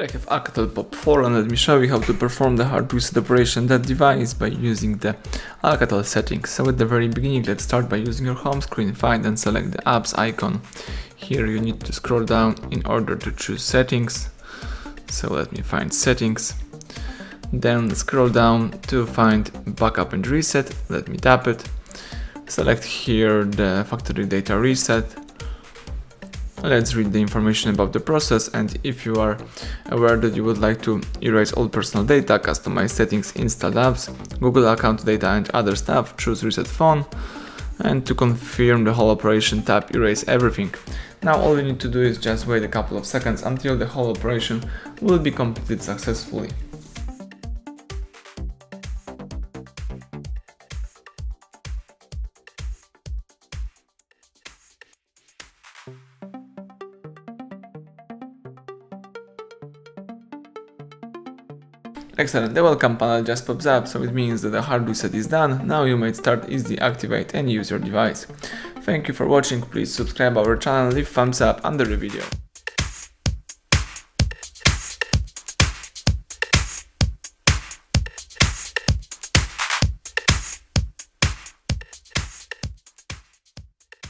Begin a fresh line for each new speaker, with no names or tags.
I have ALCATEL Pop 4 and let me show you how to perform the hard reset operation on that device by using the ALCATEL settings. So at the very beginning, let's start by using your home screen, find and select the apps icon. Here you need to scroll down in order to choose settings. So let me find settings. Then scroll down to find backup and reset. Let me tap it. Select here the factory data reset. Let's read the information about the process, and if you are aware that you would like to erase all personal data, customize settings, installed apps, Google account data and other stuff, choose reset phone, and to confirm the whole operation, tap erase everything. Now all you need to do is just wait a couple of seconds until the whole operation will be completed successfully. Excellent, the welcome panel just pops up, so it means that the hard reset is done. Now you might start easily activate and use your device. Thank you for watching, please subscribe our channel, leave thumbs up under the video.